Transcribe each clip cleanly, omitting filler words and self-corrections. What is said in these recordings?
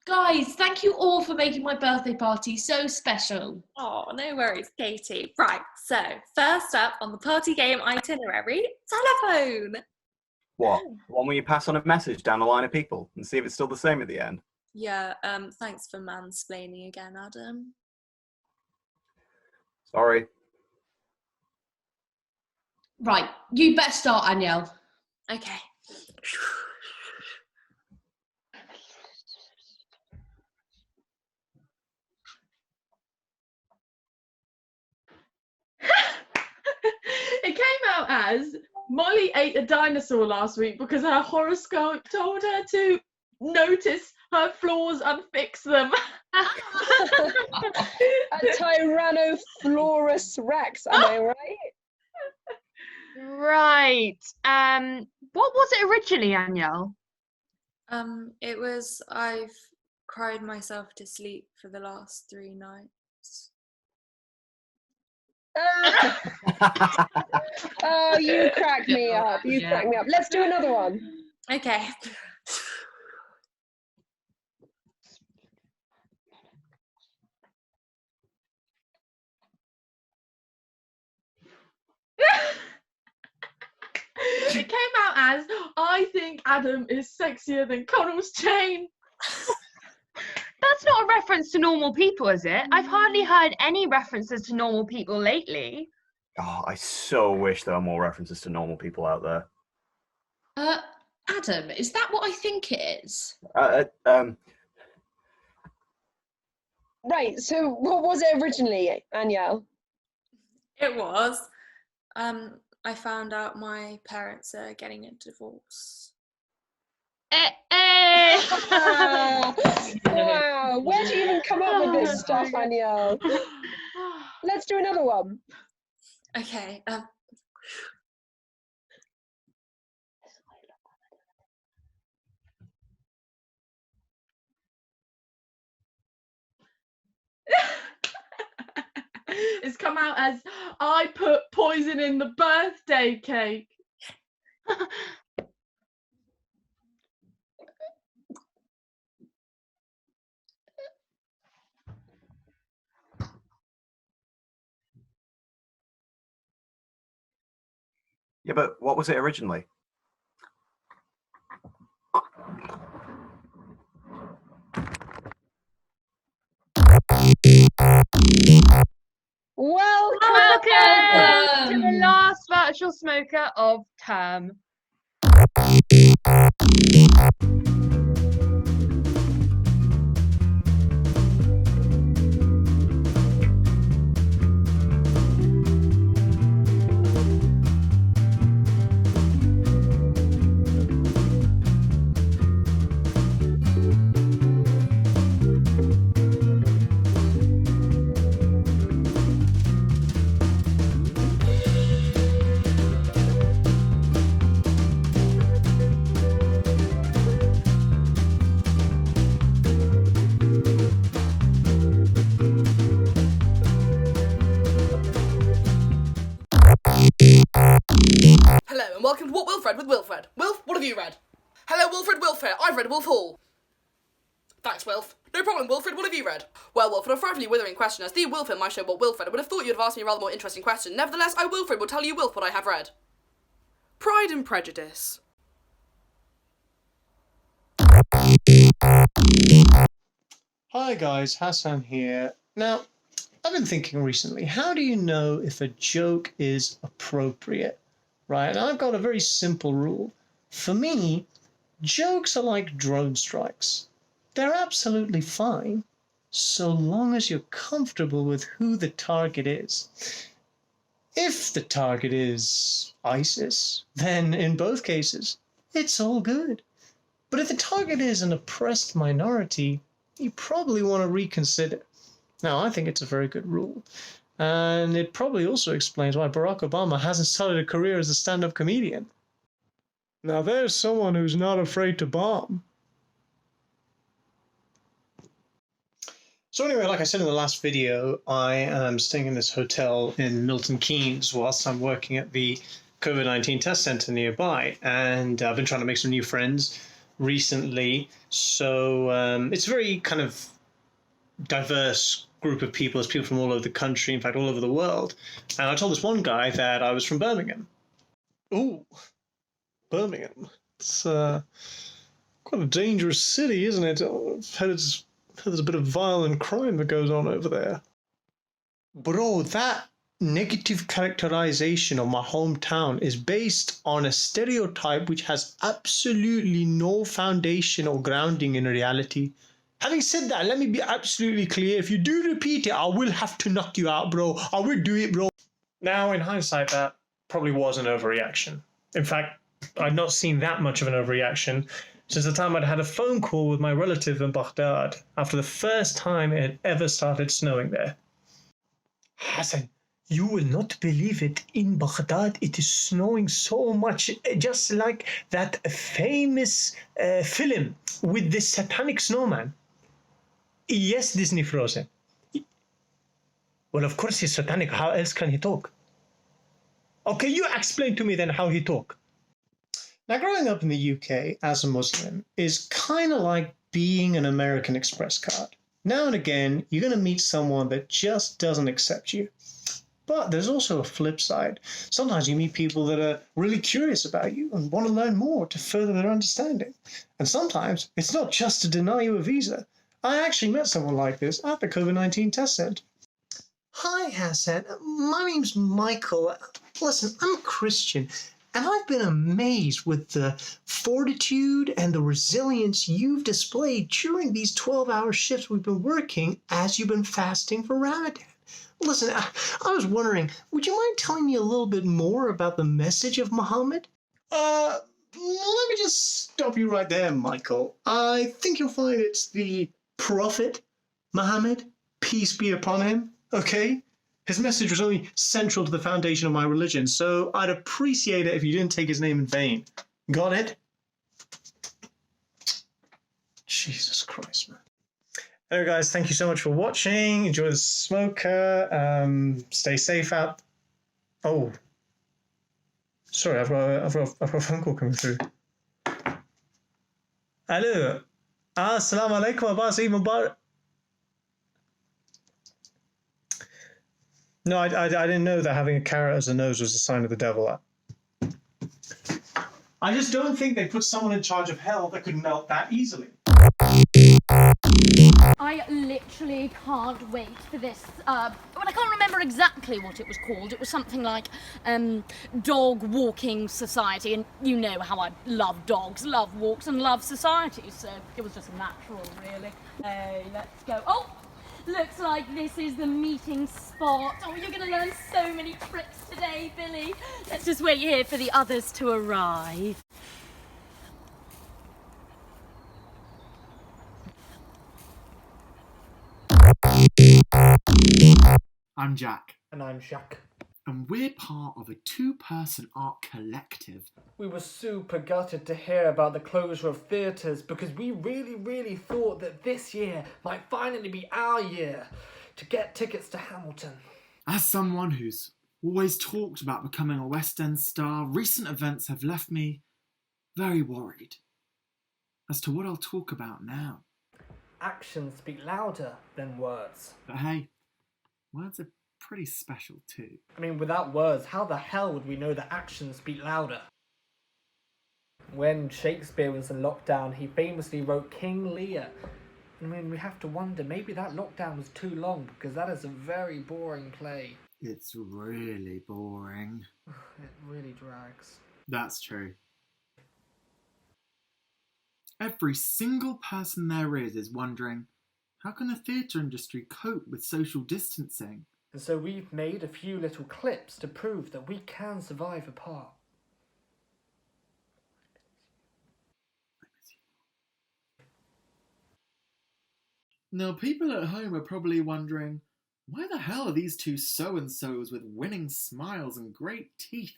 Guys, thank you all for making my birthday party so special. Oh, no worries, Katie. Right, so first up on the party game itinerary, telephone. What? The one where you pass on a message down a line of people and see if it's still the same at the end? Yeah, thanks for mansplaining again, Adam. Sorry. Right, you better start, Anielle. Okay. It came out as Molly ate a dinosaur last week because her horoscope told her to notice her flaws and fix them. A Tyrannosaurus Rex, am I right? Right. What was it originally, Anielle? It was I've cried myself to sleep for the last 3 nights. Oh, you cracked me up. You cracked me up. Let's do another one. Okay. It came out as I think Adam is sexier than Connell's chain. That's not a reference to normal people, is it? I've hardly heard any references to normal people lately. Oh, I so wish there were more references to normal people out there. Adam, is that what I think it is? Right, so what was it originally, Anielle? It was. I found out my parents are getting a divorce. Wow, where do you even come up with this stuff, Anielle? Let's do another one. Okay. It's come out as I put poison in the birthday cake. Yeah, but what was it originally? Welcome To the last virtual smoker of term. Hello and welcome to What Wilfred with Wilfred. Wilf, what have you read? Hello Wilfred, Wilf here. I've read Wolf Hall. Thanks, Wilf. No problem, Wilfred, what have you read? Well, Wilfred, a frightfully withering question as the Wilf in my show What Wilfred, I would have thought you'd have asked me a rather more interesting question. Nevertheless, I, Wilfred, will tell you, Wilf, what I have read. Pride and Prejudice. Hi guys, Hassan here. Now, I've been thinking recently, how do you know if a joke is appropriate? Right, and I've got a very simple rule. For me, jokes are like drone strikes. They're absolutely fine, so long as you're comfortable with who the target is. If the target is ISIS, then in both cases, it's all good. But if the target is an oppressed minority, you probably want to reconsider. Now, I think it's a very good rule. And it probably also explains why Barack Obama hasn't started a career as a stand-up comedian. Now, there's someone who's not afraid to bomb. So anyway, like I said in the last video, I am staying in this hotel in Milton Keynes whilst I'm working at the COVID-19 test center nearby. And I've been trying to make some new friends. recently. So it's a very kind of diverse group of people. It's people from all over the country, in fact, all over the world. And I told this one guy that I was from Birmingham. Ooh, Birmingham. It's quite a dangerous city, isn't it? I've heard there's a bit of violent crime that goes on over there. Bro, that negative characterization of my hometown is based on a stereotype which has absolutely no foundation or grounding in reality. Having said that, let me be absolutely clear. If you do repeat it, I will have to knock you out, bro. I will do it, bro. Now, in hindsight, that probably was an overreaction. In fact, I'd not seen that much of an overreaction since the time I'd had a phone call with my relative in Baghdad after the first time it had ever started snowing there. Hassan, you will not believe it. In Baghdad, it is snowing so much, just like that famous film with the satanic snowman. Yes, Disney Frozen. Well, of course he's satanic. How else can he talk? Okay, you explain to me then how he talk. Now, growing up in the UK as a Muslim is kind of like being an American Express card. Now and again, you're going to meet someone that just doesn't accept you. But there's also a flip side. Sometimes you meet people that are really curious about you and want to learn more to further their understanding. And sometimes it's not just to deny you a visa. I actually met someone like this at the COVID-19 test centre. Hi, Hassan. My name's Michael. Listen, I'm a Christian, and I've been amazed with the fortitude and the resilience you've displayed during these 12-hour shifts we've been working as you've been fasting for Ramadan. Listen, I was wondering, would you mind telling me a little bit more about the message of Muhammad? Let me just stop you right there, Michael. I think you'll find it's the Prophet Muhammad, peace be upon him, okay? His message was only central to the foundation of my religion, so I'd appreciate it if you didn't take his name in vain. Got it? Jesus Christ, man. Anyway, guys, thank you so much for watching. Enjoy the smoker. Stay safe out. Oh. Sorry, I've got a phone call coming through. Hello. Assalamu alaikum. Abbas Mubarak. No, I didn't know that having a carrot as a nose was a sign of the devil. I just don't think they put someone in charge of hell that could melt that easily. I literally can't wait for this. Well, I can't remember exactly what it was called. It was something like Dog Walking Society, and you know how I love dogs, love walks, and love society, so it was just natural, really. Hey, let's go. Oh! Looks like this is the meeting spot. Oh, you're going to learn so many tricks today, Billy. Let's just wait here for the others to arrive. I'm Jack. And I'm Jacques. And we're part of a two-person art collective. We were super gutted to hear about the closure of theatres because we really thought that this year might finally be our year to get tickets to Hamilton. As someone who's always talked about becoming a West End star, recent events have left me very worried as to what I'll talk about now. Actions speak louder than words. But hey, words are pretty special too. I mean, without words, how the hell would we know that actions speak louder? When Shakespeare was in lockdown, he famously wrote King Lear. I mean, we have to wonder, maybe that lockdown was too long, because that is a very boring play. It's really boring. It really drags. That's true. Every single person there is wondering, how can the theatre industry cope with social distancing? And so we've made a few little clips to prove that we can survive apart. Now, people at home are probably wondering, why the hell are these two so-and-sos with winning smiles and great teeth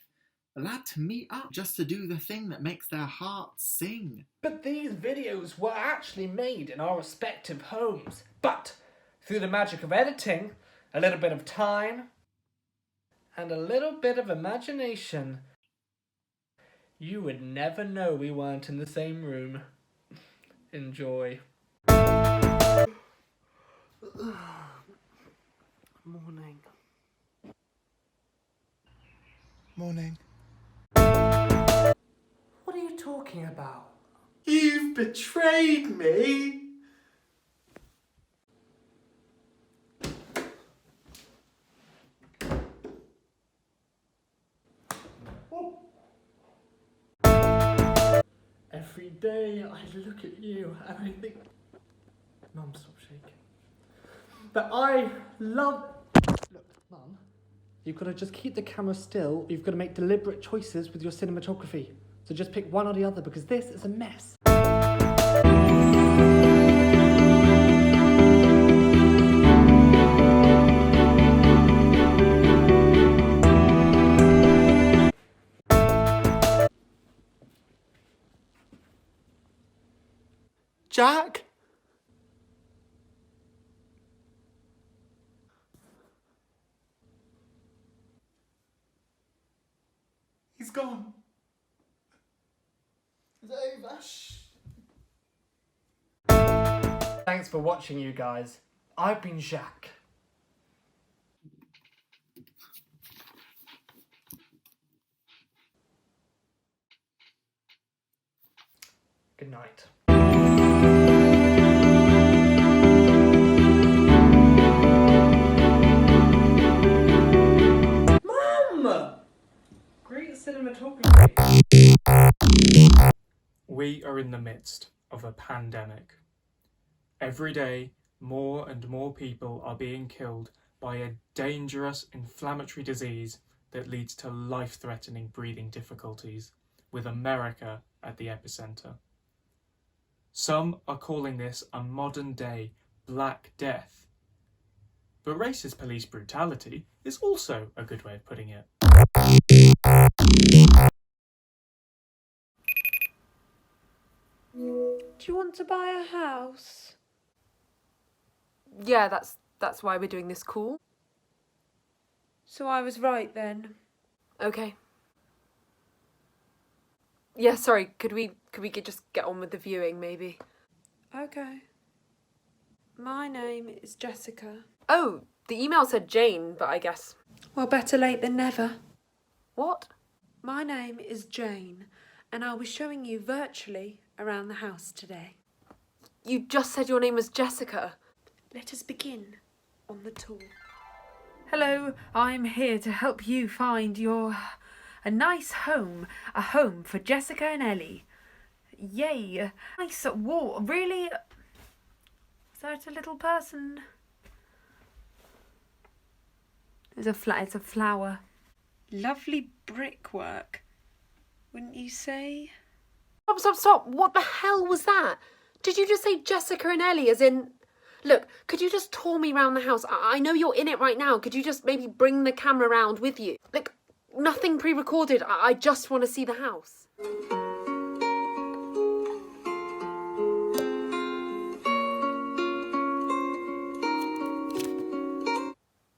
allowed to meet up just to do the thing that makes their hearts sing? But these videos were actually made in our respective homes. But through the magic of editing, a little bit of time, and a little bit of imagination, you would never know we weren't in the same room. Enjoy. Morning. Morning. What are you talking about? You've betrayed me! Every day I look at you and I think, Mum, stop shaking. That I love. Look, Mum, you've got to just keep the camera still. You've got to make deliberate choices with your cinematography. So just pick one or the other because this is a mess. Jack? He's gone. It's over. Shh. Thanks for watching, you guys. I've been Jacques. Good night. Mum! Great cinematography. We are in the midst of a pandemic. Every day, more and more people are being killed by a dangerous inflammatory disease that leads to life-threatening breathing difficulties, with America at the epicenter. Some are calling this a modern-day Black Death. But racist police brutality is also a good way of putting it. Do you want to buy a house? Yeah, that's why we're doing this call. So I was right then. Okay. Yeah, sorry, could we just get on with the viewing, maybe? Okay. My name is Jessica. Oh, the email said Jane, but I guess... Well, better late than never. What? My name is Jane, and I'll be showing you virtually around the house today. You just said your name was Jessica. Let us begin on the tour. Hello, I'm here to help you find a nice home. A home for Jessica and Ellie. Yay. Nice wall. Really? Is that a little person? It's a flower. Lovely brickwork, wouldn't you say? Stop. What the hell was that? Did you just say Jessica and Ellie as in... Look, could you just tour me around the house? I know you're in it right now. Could you just maybe bring the camera around with you? Look, nothing pre-recorded. I just want to see the house.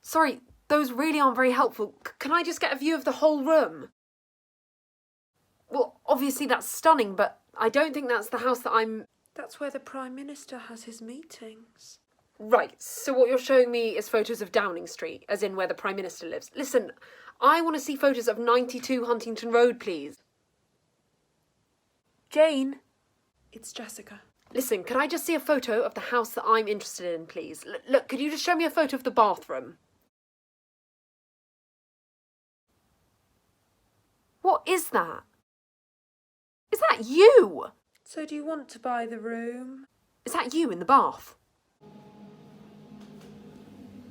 Sorry, those really aren't very helpful. Can I just get a view of the whole room? Well, obviously that's stunning, but I don't think that's the house that I'm... That's where the Prime Minister has his meetings. Right, so what you're showing me is photos of Downing Street, as in where the Prime Minister lives. Listen, I want to see photos of 92 Huntington Road, please. Jane? It's Jessica. Listen, can I just see a photo of the house that I'm interested in, please? Look, could you just show me a photo of the bathroom? What is that? Is that you? So do you want to buy the room? Is that you in the bath?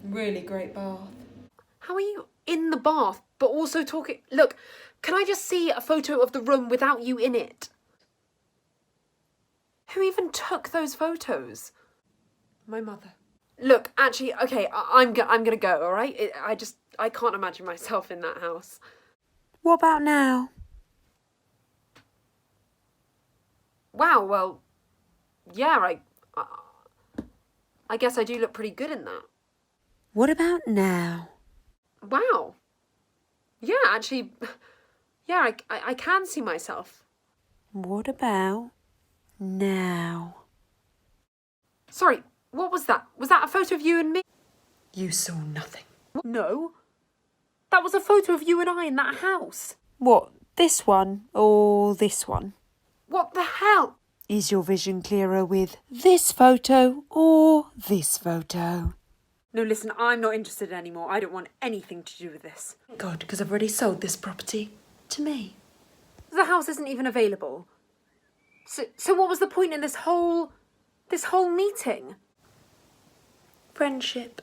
Really great bath. How are you in the bath, but also talking... Look, can I just see a photo of the room without you in it? Who even took those photos? My mother. Look, actually, okay, I'm gonna go, all right? I can't imagine myself in that house. What about now? Wow, well, yeah, I guess I do look pretty good in that. What about now? Wow. Yeah, actually, yeah, I can see myself. What about now? Sorry, what was that? Was that a photo of you and me? You saw nothing. No. That was a photo of you and I in that house. What, this one or this one? What the hell? Is your vision clearer with this photo or this photo? No, listen, I'm not interested anymore. I don't want anything to do with this. God, because I've already sold this property to me. The house isn't even available. So what was the point in this whole meeting? Friendship.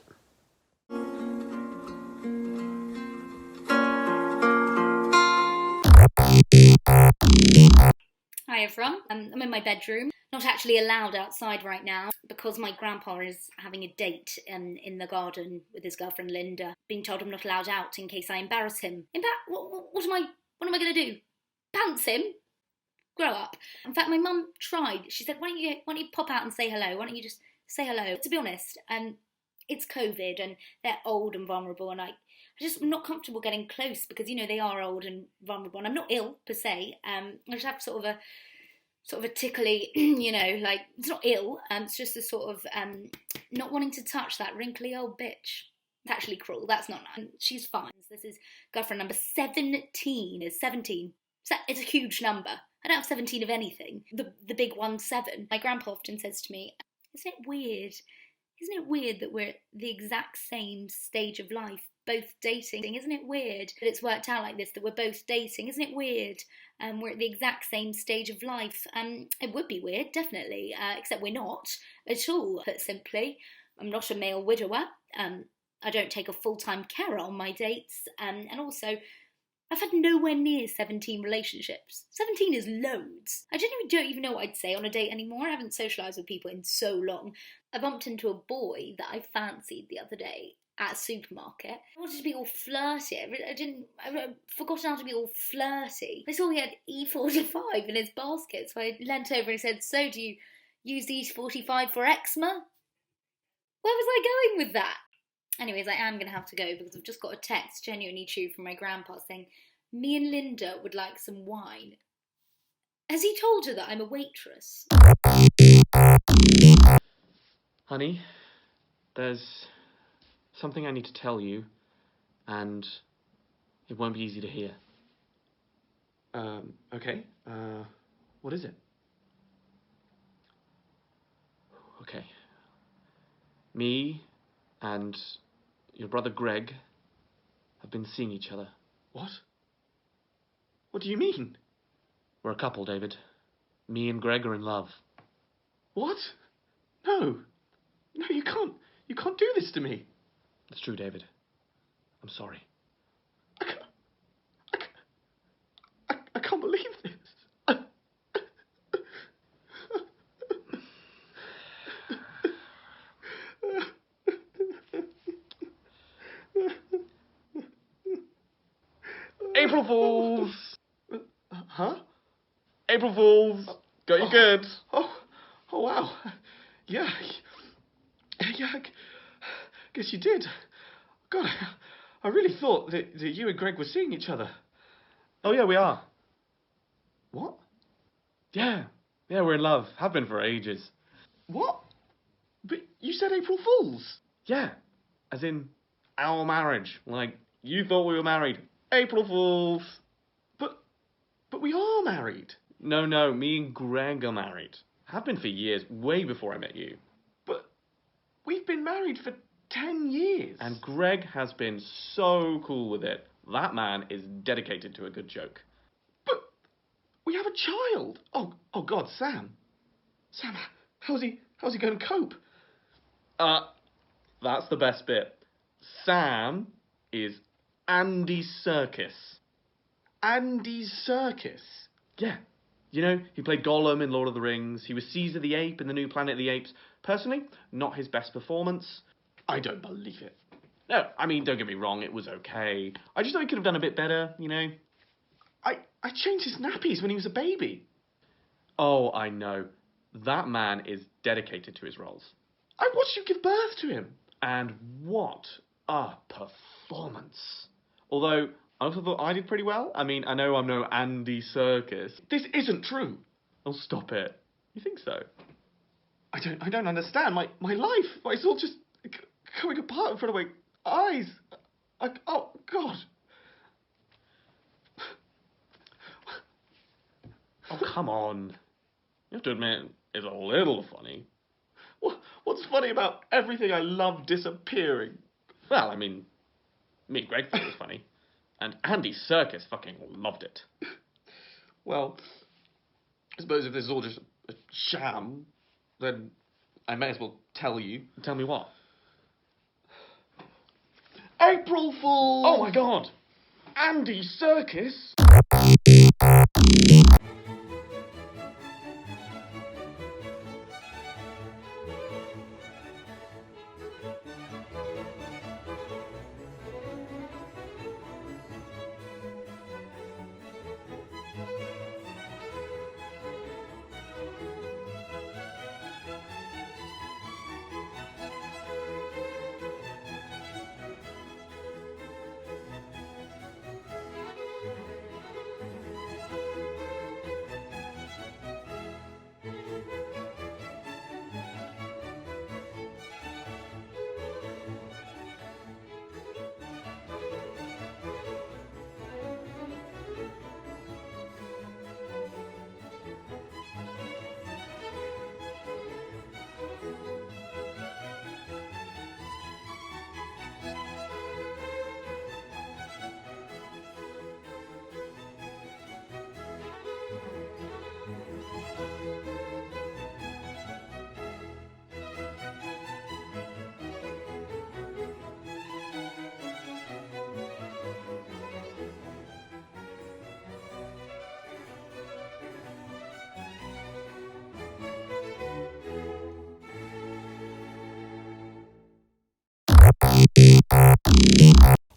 Hi everyone, I'm in my bedroom, not actually allowed outside right now because my grandpa is having a date in the garden with his girlfriend Linda. Being told I'm not allowed out in case I embarrass him. What am I going to do? Pants him? Grow up. In fact, my mum tried. She said, why don't you pop out and say hello? Why don't you just say hello? To be honest, it's COVID and they're old and vulnerable, and I'm not comfortable getting close because, you know, they are old and vulnerable, and I'm not ill per se. I just have sort of a tickly, you know, like, it's not ill, it's just a sort of not wanting to touch that wrinkly old bitch. It's actually cruel, that's not nice. She's fine. This is girlfriend number 17, is 17. It's a huge number. I don't have 17 of anything. The big one, 7. My grandpa often says to me, isn't it weird that we're at the exact same stage of life, both dating? Isn't it weird that it's worked out like this, that we're both dating? Isn't it weird? We're at the exact same stage of life. It would be weird, definitely, except we're not at all, put simply. I'm not a male widower. I don't take a full-time carer on my dates. And also, I've had nowhere near 17 relationships. 17 is loads. I don't even know what I'd say on a date anymore. I haven't socialised with people in so long. I bumped into a boy that I fancied the other day at a supermarket. I wanted to be all flirty. I forgot how to be all flirty. I saw he had E45 in his basket, so I leant over and said, so do you use E45 for eczema? Where was I going with that? Anyways, I am going to have to go because I've just got a text, genuinely true, from my grandpa saying, me and Linda would like some wine. Has he told her that I'm a waitress? Honey, there's something I need to tell you, and it won't be easy to hear. Okay. What is it? Okay. Me and your brother Greg have been seeing each other. What? What do you mean? We're a couple, David. Me and Greg are in love. What? No. No, you can't. You can't do this to me. It's true, David. I'm sorry. I can't believe this. April Fools! Huh? April Fools! Got you good. Oh, wow. Yeah, I guess you did. God, I really thought that you and Greg were seeing each other. Oh, yeah, we are. What? Yeah, we're in love. Have been for ages. What? But you said April Fools. Yeah, as in our marriage. Like, you thought we were married. April Fools. But we are married. No, me and Greg are married. Have been for years, way before I met you. But we've been married for 10 years. And Greg has been so cool with it. That man is dedicated to a good joke. But we have a child. Oh God, Sam. Sam, how's he going to cope? That's the best bit. Sam is Andy Serkis. Andy Serkis? Yeah. You know, he played Gollum in Lord of the Rings. He was Caesar the Ape in the new Planet of the Apes. Personally, not his best performance. I don't believe it. No, I mean, don't get me wrong, it was okay. I just thought he could have done a bit better, you know. I changed his nappies when he was a baby. Oh, I know. That man is dedicated to his roles. I watched you give birth to him. And what a performance. Although, I also thought I did pretty well. I mean, I know I'm no Andy Serkis. This isn't true. Oh, stop it. You think so? I don't understand. My life. It's all just coming apart in front of my eyes. Oh, God. Oh, come on. You have to admit, it's a little funny. What's funny about everything I love disappearing? Well, I mean, me and Greg thought it was funny. And Andy Serkis fucking loved it. Well, I suppose if this is all just a sham, then I may as well tell you. Tell me what? April Fool! Oh my God! Andy Serkis?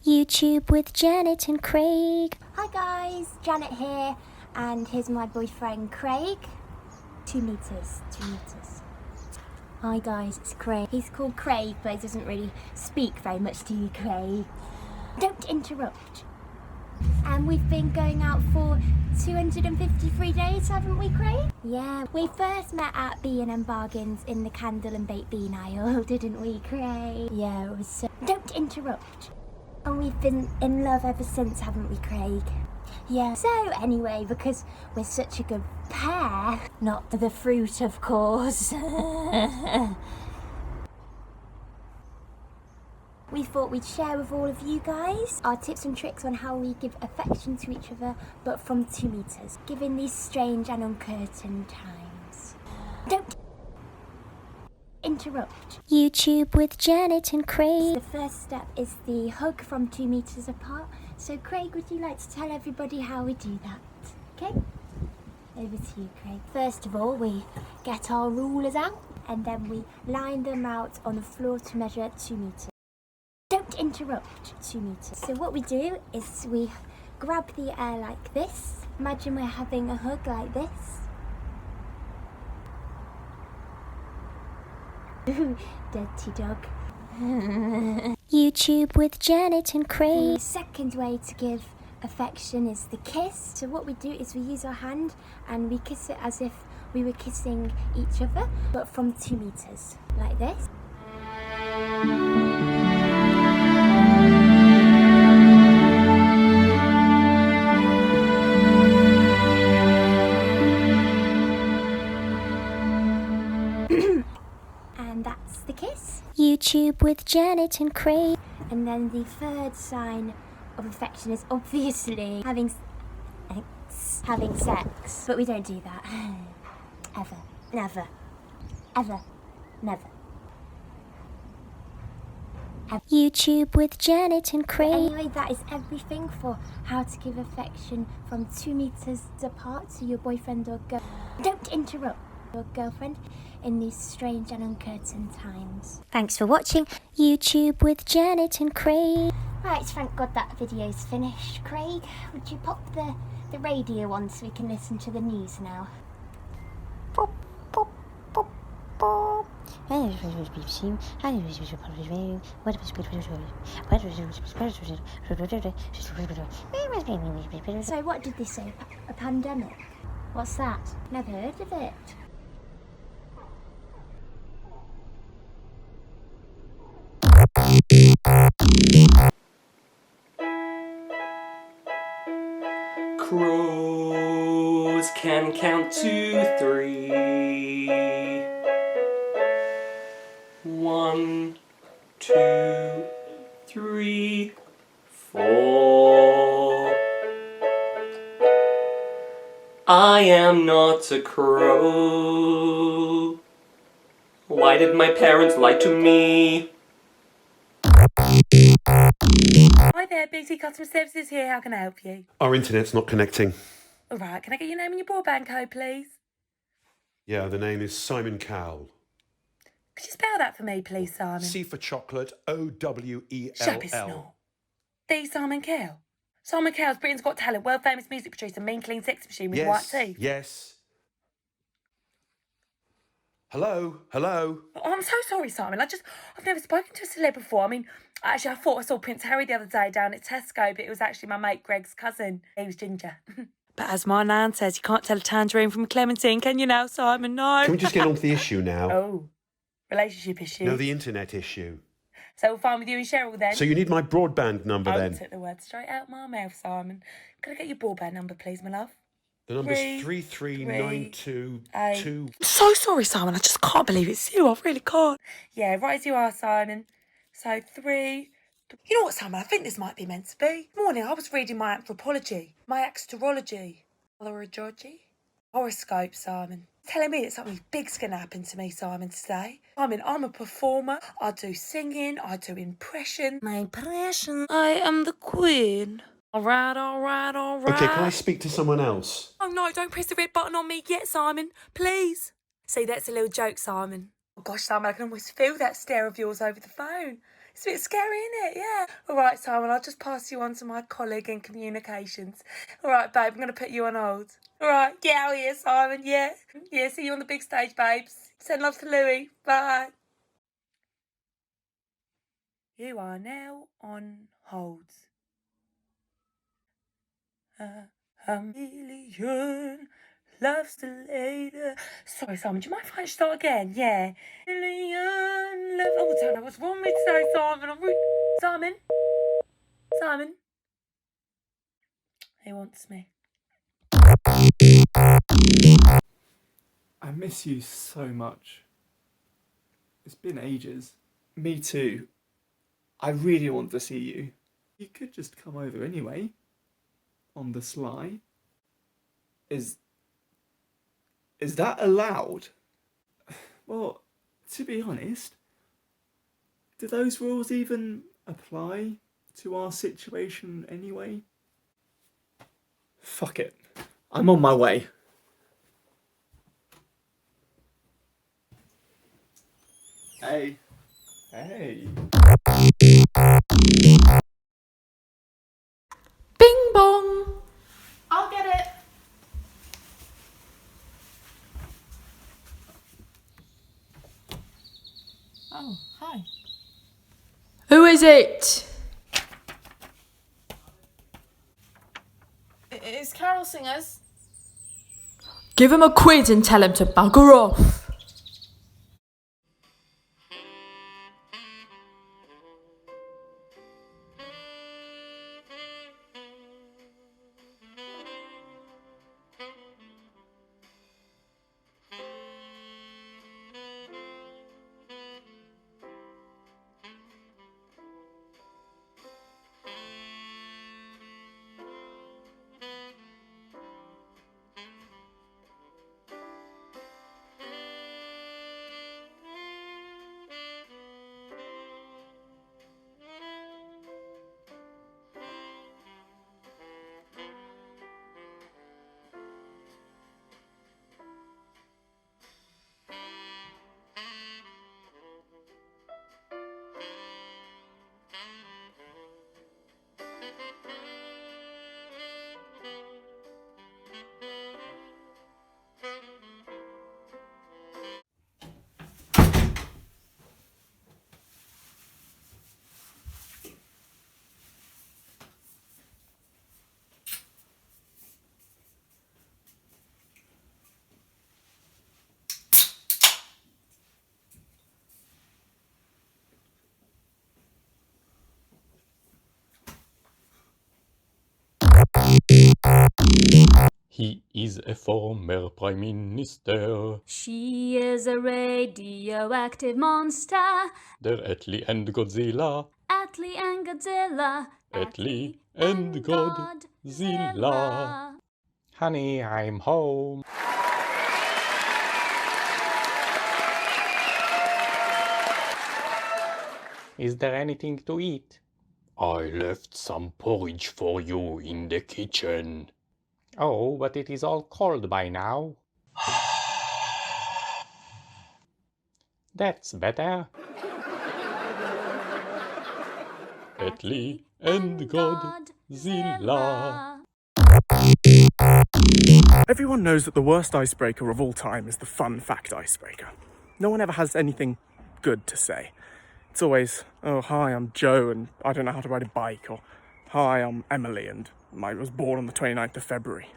YouTube with Janet and Craig. Hi guys, Janet here, and here's my boyfriend Craig. 2 meters, 2 meters. Hi guys, it's Craig. He's called Craig, but he doesn't really speak very much to you, Craig. Don't interrupt. And we've been going out for 253 days, haven't we, Craig? Yeah, we first met at B&M Bargains in the candle and baked bean aisle, didn't we, Craig? Yeah, it was so... Don't interrupt. And we've been in love ever since, haven't we, Craig? Yeah. So, anyway, because we're such a good pair, not the fruit, of course, we thought we'd share with all of you guys our tips and tricks on how we give affection to each other, but from 2 meters, given these strange and uncurtained times. Don't interrupt. YouTube with Janet and Craig. The first step is the hug from 2 meters apart. So Craig, would you like to tell everybody how we do that? Okay? Over to you, Craig. First of all, we get our rulers out and then we line them out on the floor to measure 2 meters. Don't interrupt. 2 meters. So what we do is we grab the air like this. Imagine we're having a hug like this. Dirty dog. YouTube with Janet and Craig. The second way to give affection is the kiss. So what we do is we use our hand and we kiss it as if we were kissing each other, but from 2 meters, like this. And that's the kiss. YouTube with Janet and Craig. And then the third sign of affection is obviously having sex. But we don't do that. Ever. Never. Ever. Never. YouTube with Janet and Craig. Anyway, that is everything for how to give affection from 2 meters apart to your boyfriend or girl. Don't interrupt your girlfriend in these strange and uncurtained times. Thanks for watching YouTube with Janet and Craig. Right, thank God that video's finished. Craig, would you pop the radio on so we can listen to the news now? Pop, pop, pop, pop. So what did they say? A pandemic? What's that? Never heard of it. Crows can count to 3. 1, 2, 3, 4. I am not a crow. Why did my parents lie to me? Hi there, BT Customer Services here. How can I help you? Our internet's not connecting. All right, can I get your name and your broadband code, please? Yeah, the name is Simon Cowell. Could you spell that for me, please, Simon? C for chocolate, O-W-E-L-L. Shut it's not. The Simon Cowell. Simon Cowell's Britain's Got Talent, world famous music producer, mean, clean, sexy machine with white teeth. Yes. Hello? Hello? Oh, I'm so sorry, Simon. I've never spoken to a celeb before. I mean, actually, I thought I saw Prince Harry the other day down at Tesco, but it was actually my mate Greg's cousin. He was ginger. But as my nan says, you can't tell a tangerine from a clementine, can you now, Simon? No. Can we just get on to the issue now? Oh, relationship issue. No, the internet issue. So we're fine with you and Cheryl then? So you need my broadband number I then? took the words straight out my mouth, Simon. Could I get your broadband number, please, my love? The number's 33922. I'm so sorry, Simon. I just can't believe it's you. I really can't. Yeah, right as you are, Simon. So 3. You know what, Simon? I think this might be meant to be. Morning, I was reading my anthropology, my astrology, horoscope, Simon. Telling me that something big's going to happen to me, Simon, today. I mean, I'm a performer. I do singing. I do impression. My impression. I am the queen. All right. Okay, can I speak to someone else? Oh no, don't press the red button on me yet, Simon. Please. See, that's a little joke, Simon. Oh gosh, Simon, I can almost feel that stare of yours over the phone. It's a bit scary, isn't it? Yeah. All right, Simon, I'll just pass you on to my colleague in communications. All right, babe, I'm going to put you on hold. All right, get out here, Simon, yeah. Yeah, see you on the big stage, babes. Send love to Louis. Bye. You are now on hold. A million loves to later. Sorry, Simon, do you mind if I start again? Yeah. Million love. Oh, I don't know what's wrong with me today, Simon. Simon. He wants me. I miss you so much. It's been ages. Me too. I really want to see you. You could just come over anyway. On the sly. Is that allowed? Well, to be honest, do those rules even apply to our situation anyway? Fuck it. I'm on my way. Hey. Bing bong. I'll get it. Oh, hi. Who is it? It's Carol Singers. Give him a quiz and tell him to bugger off. He is a former Prime Minister. She is a radioactive monster. They're Atlee and Godzilla. Atlee and Godzilla. Atlee and Godzilla. Honey, I'm home. Is there anything to eat? I left some porridge for you in the kitchen. Oh, but it is all cold by now. That's better. Atlee and Godzilla. Everyone knows that the worst icebreaker of all time is the fun fact icebreaker. No one ever has anything good to say. It's always, oh, hi, I'm Joe and I don't know how to ride a bike, or hi, I'm Emily and I was born on the 29th of February.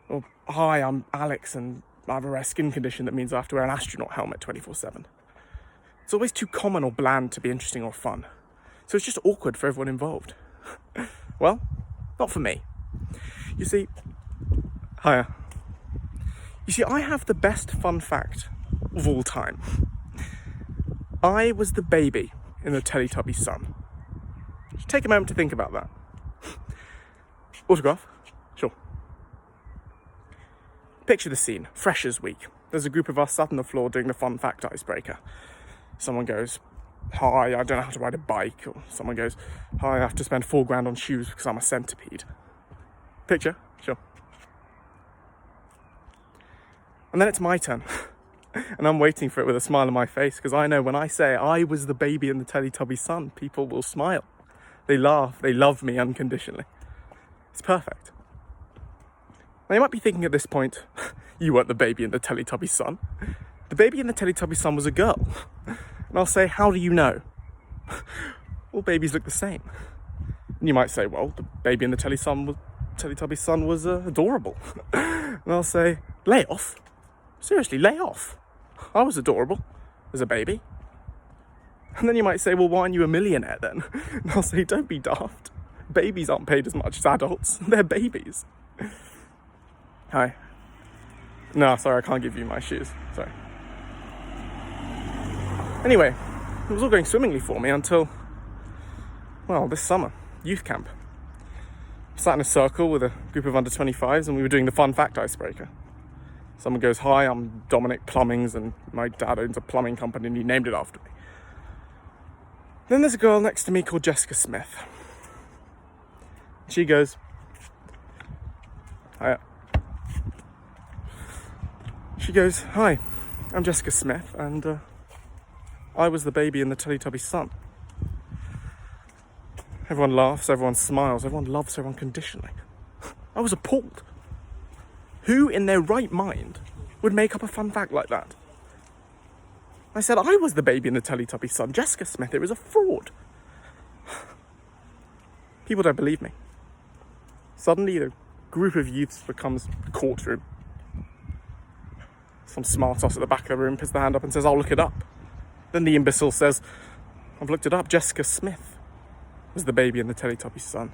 Or hi, I'm Alex and I have a rare skin condition that means I have to wear an astronaut helmet 24/7. It's always too common or bland to be interesting or fun. So it's just awkward for everyone involved. Well, not for me. You see, I have the best fun fact of all time. I was the baby in the Teletubby sun. Just take a moment to think about that. Autograph? Sure. Picture the scene, Freshers Week. There's a group of us sat on the floor doing the fun fact icebreaker. Someone goes, hi, I don't know how to ride a bike. Or someone goes, hi, I have to spend $4,000 on shoes because I'm a centipede. Picture? Sure. And then it's my turn. And I'm waiting for it with a smile on my face because I know when I say I was the baby in the Teletubby sun, people will smile. They laugh, they love me unconditionally. It's perfect. Now you might be thinking at this point, you weren't the baby in the Teletubby sun. The baby in the Teletubby sun was a girl. And I'll say, how do you know? All babies look the same. And you might say, well, the baby in the Teletubby sun was adorable. And I'll say, lay off? Seriously, lay off. I was adorable as a baby. And then you might say, well, why aren't you a millionaire then? And I'll say, don't be daft. Babies aren't paid as much as adults. They're babies. Hi. No, sorry, I can't give you my shoes. Sorry. Anyway, it was all going swimmingly for me until, well, this summer, youth camp. I sat in a circle with a group of under 25s and we were doing the fun fact icebreaker. Someone goes, hi, I'm Dominic Plumbings and my dad owns a plumbing company and he named it after me. Then there's a girl next to me called Jessica Smith. She goes, hi. She goes, hi, I'm Jessica Smith and I was the baby in the Teletubby sun. Everyone laughs, everyone smiles, everyone loves her unconditionally. I was appalled. Who in their right mind would make up a fun fact like that? I said, I was the baby in the Teletubby sun. Jessica Smith, it was a fraud. People don't believe me. Suddenly, a group of youths becomes a courtroom. Some smart ass at the back of the room puts their hand up and says, I'll look it up. Then the imbecile says, I've looked it up. Jessica Smith was the baby in the Teletubby sun.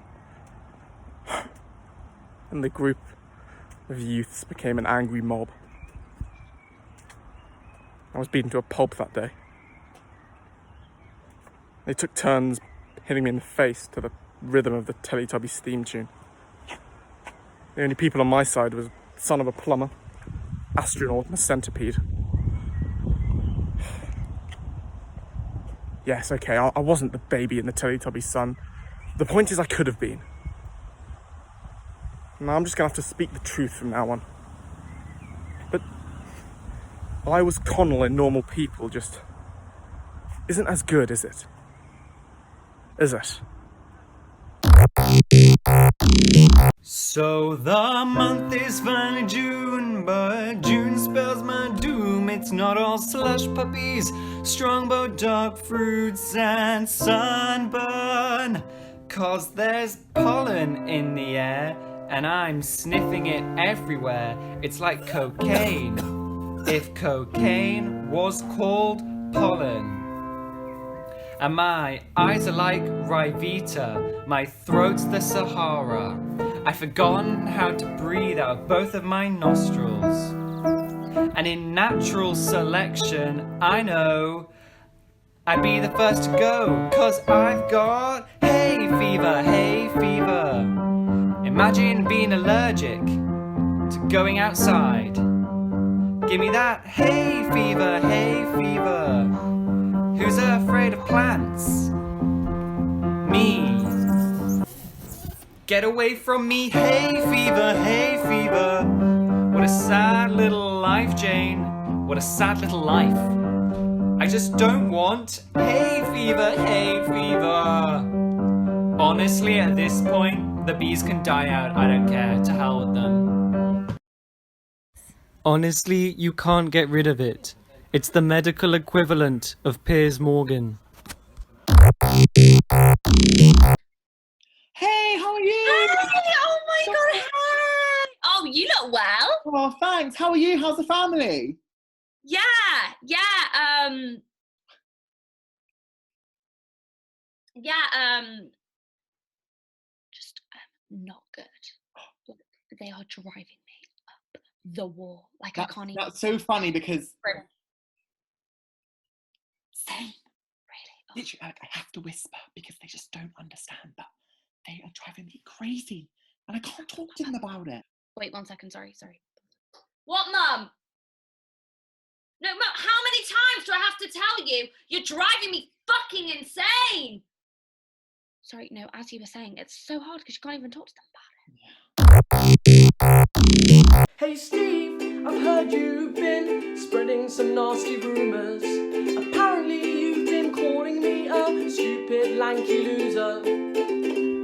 And the group of youths became an angry mob. I was beaten to a pulp that day. They took turns hitting me in the face to the rhythm of the Teletubbies theme tune. The only people on my side was son of a plumber, astronaut, and a centipede. Yes, okay, I wasn't the baby in the Teletubby sun. The point is I could have been. Now I'm just going to have to speak the truth from now on. But I was Connell in Normal People just isn't as good, is it? Is it? So the month is finally June, but June spells my doom. It's not all slush puppies, strongbow dog fruits and sunburn. 'Cause there's pollen in the air, and I'm sniffing it everywhere. It's like cocaine, if cocaine was called pollen. And my eyes are like Ryvita, my throat's the Sahara. I've forgotten how to breathe out both of my nostrils. And in natural selection, I know I'd be the first to go, 'cause I've got hay fever, hay fever. Imagine being allergic to going outside. Give me that hay fever, hay fever. Who's afraid of plants? Me. Get away from me, hay fever, hay fever. What a sad little life, Jane. What a sad little life. I just don't want hay fever, hay fever. Honestly, at this point, the bees can die out. I don't care. To hell with them. Honestly, you can't get rid of it. It's the medical equivalent of Piers Morgan. Hey, how are you? Hey, oh my god, hey! Oh, you look well. Oh, thanks. How are you? How's the family? Yeah, just not good. Like, they are driving me up the wall. Like, I can't even. That's so funny because... Same. Really? Literally, I have to whisper because they just don't understand, but they are driving me crazy and I can't talk to them about it. Wait 1 second, sorry. What, Mum? No, Mum, how many times do I have to tell you? You're driving me fucking insane! Sorry, no, as you were saying, it's so hard because you can't even talk to them about it. Hey Steve, I've heard you've been spreading some nasty rumours. Apparently you've been calling me a stupid lanky loser.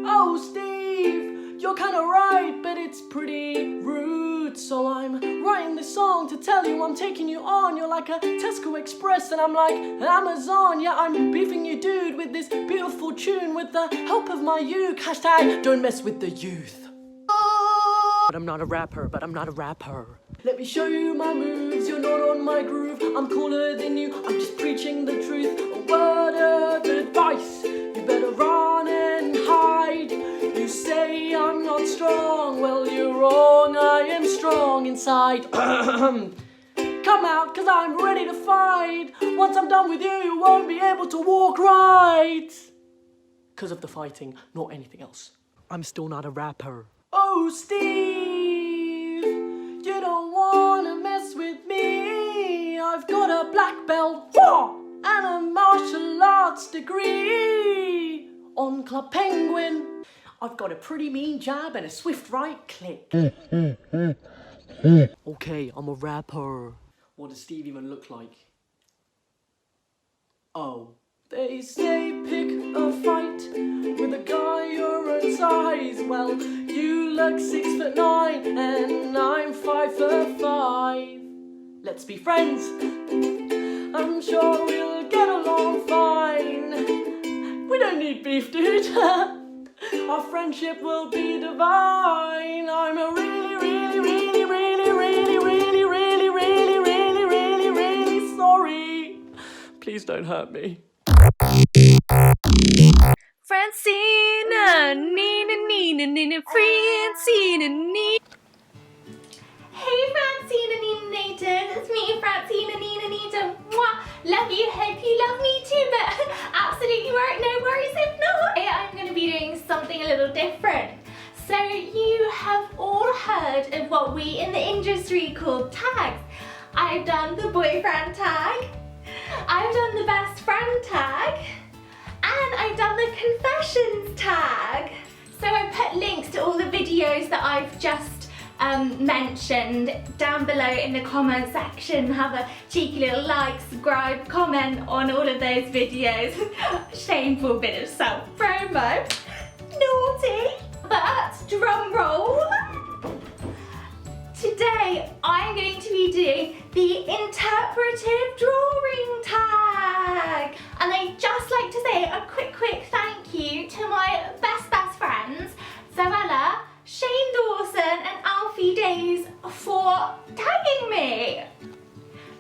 Oh Steve, you're kinda right, but it's pretty rude. So I'm writing this song to tell you I'm taking you on. You're like a Tesco Express and I'm like Amazon. Yeah, I'm beefing you dude with this beautiful tune with the help of my uke. Hashtag don't mess with the youth. But I'm not a rapper, Let me show you my moves, you're not on my groove. I'm cooler than you, I'm just preaching the truth. A word of advice, you better run and hide. You say I'm not strong, well you're wrong, I am strong inside. Come out, 'cause I'm ready to fight. Once I'm done with you, you won't be able to walk right. 'Cause of the fighting, not anything else. I'm still not a rapper. Oh, Steve, you don't wanna mess with me. I've got a black belt and a martial arts degree on Club Penguin. I've got a pretty mean jab and a swift right click. Okay, I'm a rapper. What does Steve even look like? Oh. They say pick a fight with a guy your own size. Well, you look 6'9" and I'm 5'5". Let's be friends. I'm sure we'll get along fine. We don't need beef, dude. Our friendship will be divine. I'm a really sorry. Please don't hurt me. Francina, Nina, Francina, Nina. Hey Francina, Nina, it's me, Francina, Nina. Mwah. Love you, hope you love me too, but absolutely right, no worries if not. I'm going to be doing something a little different. So you have all heard of what we in the industry call tags. I've done the boyfriend tag, I've done the best friend tag, and I've done the confessions tag. So I put links to all the videos that I've just mentioned down below in the comment section. Have a cheeky little like, subscribe, comment on all of those videos. Shameful bit of self-promo. Naughty. But drum roll. Today I'm going to be doing the interpretive drawing tag. And I'd just like to say a quick thank you to my best friends, Zoella, Shane Dawson and Alfie Days for tagging me.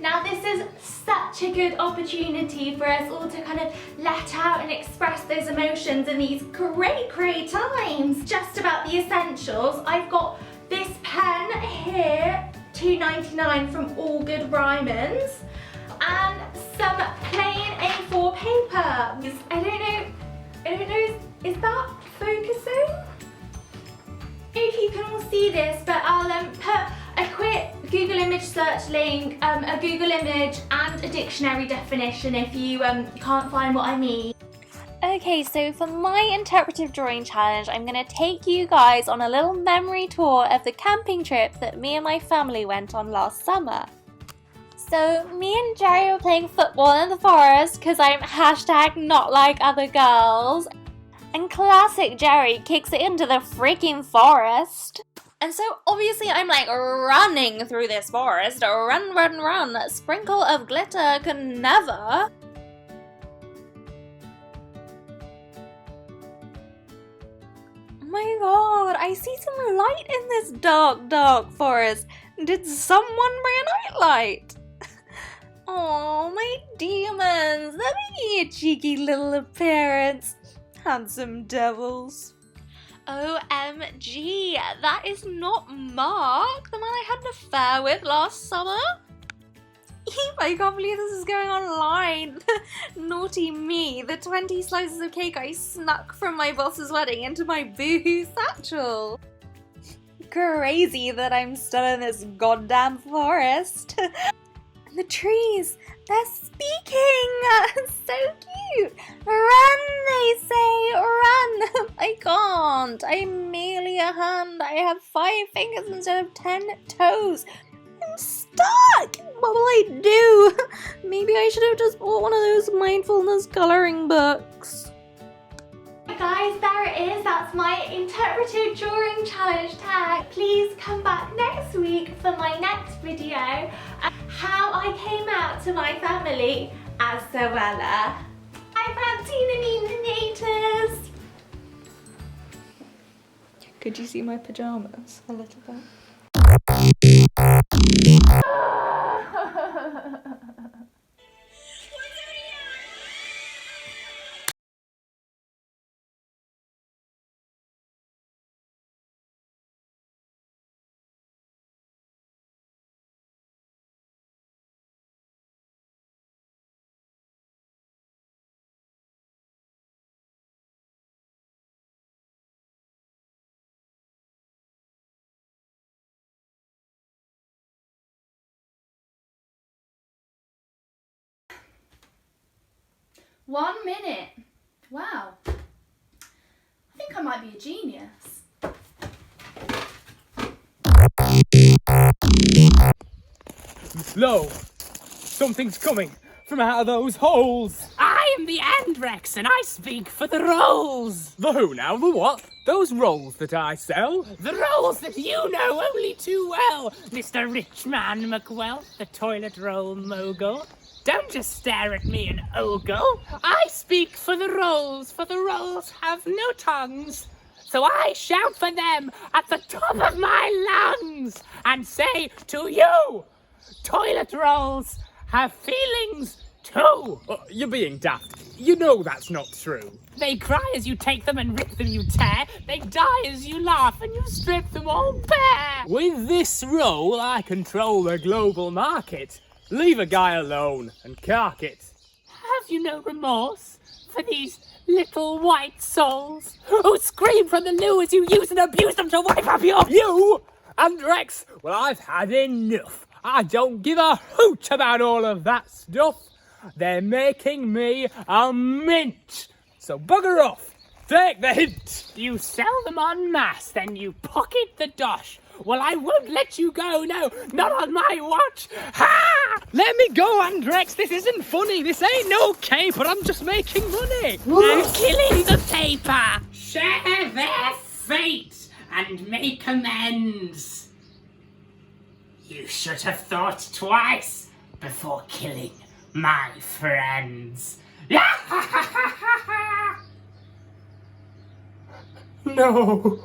Now this is such a good opportunity for us all to kind of let out and express those emotions in these great times. Just about the essentials. I've got this pen here, £2.99 from All Good Rymans, and some plain A4 paper. I don't know, is that focusing? I don't know if you can all see this, but I'll put a quick Google image search link, a Google image and a dictionary definition if you can't find what I mean. Okay, so for my interpretive drawing challenge, I'm going to take you guys on a little memory tour of the camping trip that me and my family went on last summer. So me and Jerry were playing football in the forest because I'm hashtag not like other girls. And classic Jerry kicks it into the freaking forest. And so obviously I'm like running through this forest. Run. A sprinkle of glitter can never. Oh my god, I see some light in this dark forest. Did someone bring a nightlight? Oh, my demons, they're making a cheeky little appearance. Handsome devils. OMG, that is not Mark, the man I had an affair with last summer. I can't believe this is going online. Naughty me, the 20 slices of cake I snuck from my boss's wedding into my boohoo satchel. Crazy that I'm still in this goddamn forest. And the trees, they're speaking! So cute! Run, they say, run! I can't. I'm merely a hand. I have 5 fingers instead of 10 toes. I'm stuck! What will I do? Maybe I should have just bought one of those mindfulness colouring books. Guys, there it is. That's my interpretive drawing challenge tag. Please come back next week for my next video. How I came out to my family as Zoella. Hi, Francine and Enators. Could you see my pyjamas a little bit? One minute. Wow. I think I might be a genius. Lo! Something's coming from out of those holes! I am the Andrex and I speak for the rolls! The who now? The what? Those rolls that I sell? The rolls that you know only too well, Mr. Richman McWealth, the toilet roll mogul. Don't just stare at me and ogle. I speak for the rolls have no tongues. So I shout for them at the top of my lungs and say to you, toilet rolls have feelings too. You're being daft. You know that's not true. They cry as you take them and rip them you tear. They die as you laugh and you strip them all bare. With this roll, I control the global market. Leave a guy alone and cark it. Have you no remorse for these little white souls who scream from the loo as you use and abuse them to wipe up your... You? Andrex? Well, I've had enough. I don't give a hoot about all of that stuff. They're making me a mint. So bugger off. Take the hint. You sell them en masse, then you pocket the dosh. Well, I won't let you go, no, not on my watch. Ha! Let me go, Andrex. This isn't funny. This ain't no caper. I'm just making money. I'm killing the paper. Share their fate and make amends. You should have thought twice before killing my friends. No.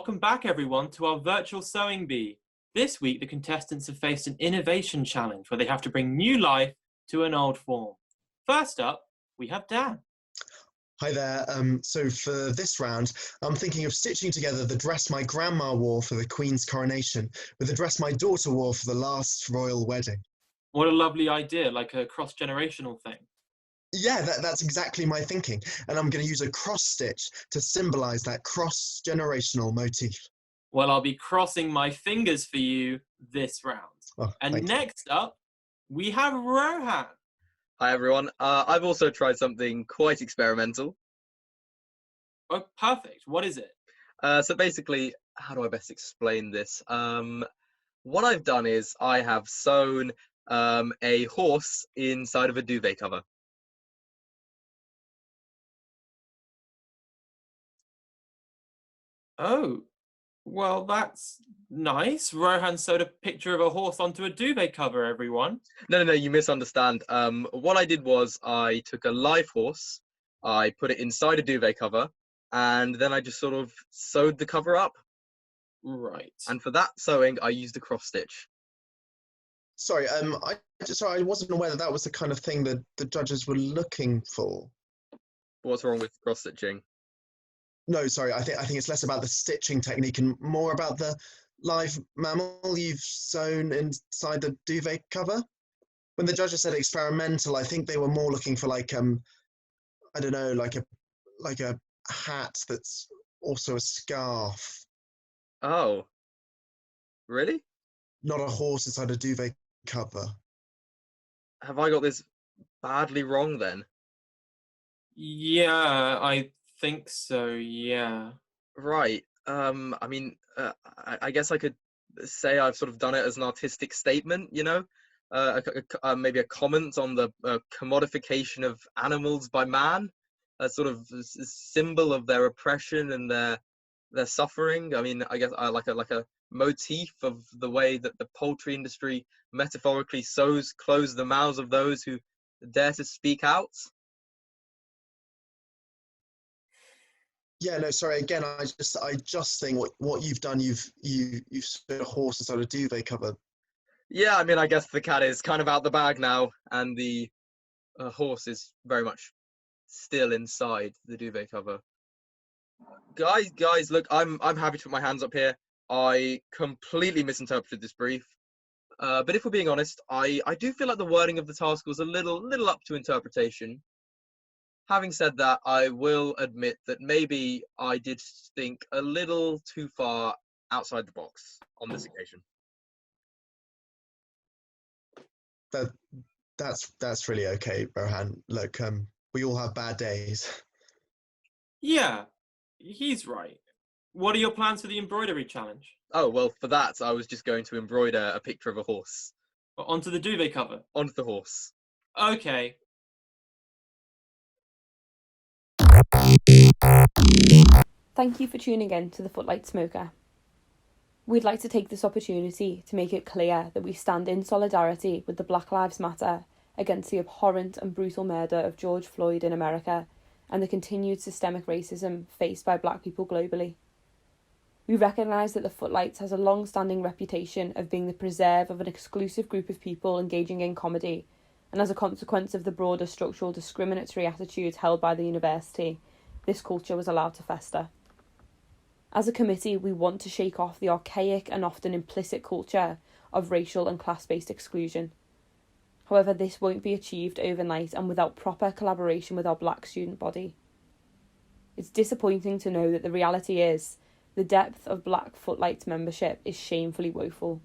welcome back everyone to our virtual sewing bee. This week the contestants have faced an innovation challenge where they have to bring new life to an old form. First up, we have Dan. Hi there. So for this round, I'm thinking of stitching together the dress my grandma wore for the Queen's coronation with the dress my daughter wore for the last royal wedding. What a lovely idea, like a cross-generational thing. Yeah, that's exactly my thinking. And I'm going to use a cross stitch to symbolize that cross-generational motif. Well, I'll be crossing my fingers for you this round. Oh, and next up, we have Rohan. Hi everyone. I've also tried something quite experimental. Oh, perfect. What is it? So basically, how do I best explain this? What I've done is I have sewn a horse inside of a duvet cover. Oh, well, that's nice. Rohan sewed a picture of a horse onto a duvet cover, everyone. No, you misunderstand. What I did was I took a live horse, I put it inside a duvet cover, and then I just sort of sewed the cover up. Right. And for that sewing, I used a cross stitch. Sorry, I wasn't aware that was the kind of thing that the judges were looking for. What's wrong with cross stitching? No, sorry, I think it's less about the stitching technique and more about the live mammal you've sewn inside the duvet cover. When the judges said experimental, I think they were more looking for like I don't know, like a hat that's also a scarf. Oh. Really? Not a horse inside a duvet cover. Have I got this badly wrong then? Yeah, I think so, yeah. Right. I mean, I guess I could say I've sort of done it as an artistic statement, you know? Maybe a comment on the commodification of animals by man, a sort of symbol of their oppression and their suffering. I mean, I guess I like a motif of the way that the poultry industry metaphorically close the mouths of those who dare to speak out. Yeah, no, sorry. Again, I just think what you've done, you've spit a horse inside a duvet cover. Yeah, I mean, I guess the cat is kind of out the bag now, and the horse is very much still inside the duvet cover. Guys, look, I'm happy to put my hands up here. I completely misinterpreted this brief, but if we're being honest, I do feel like the wording of the task was a little up to interpretation. Having said that, I will admit that maybe I did think a little too far outside the box on this occasion. That's really okay, Rohan. Look, we all have bad days. Yeah, he's right. What are your plans for the embroidery challenge? Oh, well, for that, I was just going to embroider a picture of a horse. Onto the duvet cover? Onto the horse. Okay. Thank you for tuning in to the Footlights Smoker. We'd like to take this opportunity to make it clear that we stand in solidarity with the Black Lives Matter against the abhorrent and brutal murder of George Floyd in America and the continued systemic racism faced by black people globally. We recognise that the Footlights has a long-standing reputation of being the preserve of an exclusive group of people engaging in comedy, and as a consequence of the broader structural discriminatory attitudes held by the university, this culture was allowed to fester. As a committee, we want to shake off the archaic and often implicit culture of racial and class-based exclusion. However, this won't be achieved overnight and without proper collaboration with our black student body. It's disappointing to know that the reality is the depth of Black Footlights membership is shamefully woeful,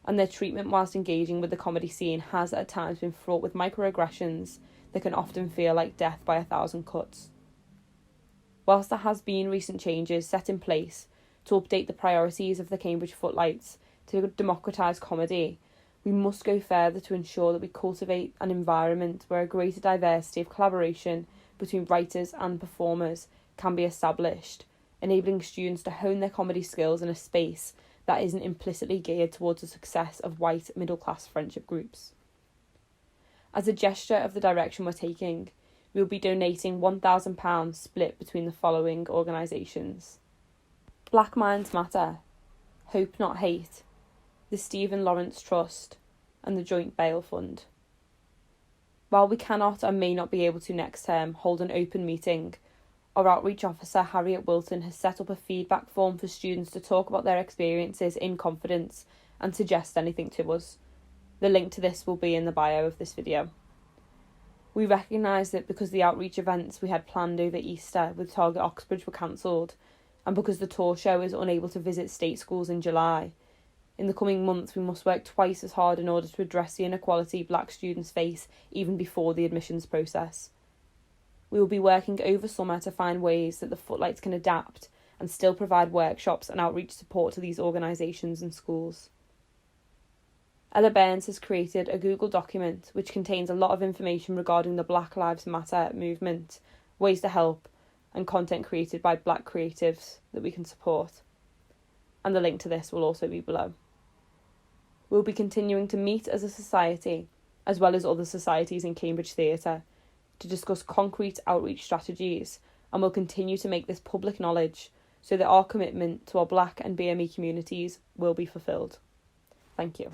and their treatment whilst engaging with the comedy scene has at times been fraught with microaggressions that can often feel like death by 1,000 cuts. Whilst there has been recent changes set in place to update the priorities of the Cambridge Footlights to democratise comedy, we must go further to ensure that we cultivate an environment where a greater diversity of collaboration between writers and performers can be established, enabling students to hone their comedy skills in a space that isn't implicitly geared towards the success of white middle-class friendship groups. As a gesture of the direction we're taking, we will be donating £1,000 split between the following organisations: Black Minds Matter, Hope Not Hate, the Stephen Lawrence Trust, and the Joint Bail Fund. While we cannot and may not be able to next term hold an open meeting, our outreach officer Harriet Wilton has set up a feedback form for students to talk about their experiences in confidence and suggest anything to us. The link to this will be in the bio of this video. We recognise that because the outreach events we had planned over Easter with Target Oxbridge were cancelled, and because the tour show is unable to visit state schools in July, in the coming months we must work twice as hard in order to address the inequality black students face even before the admissions process. We will be working over summer to find ways that the Footlights can adapt and still provide workshops and outreach support to these organisations and schools. Ella Burns has created a Google document which contains a lot of information regarding the Black Lives Matter movement, ways to help, and content created by black creatives that we can support. And the link to this will also be below. We'll be continuing to meet as a society, as well as other societies in Cambridge Theatre, to discuss concrete outreach strategies, and will continue to make this public knowledge so that our commitment to our Black and BME communities will be fulfilled. Thank you.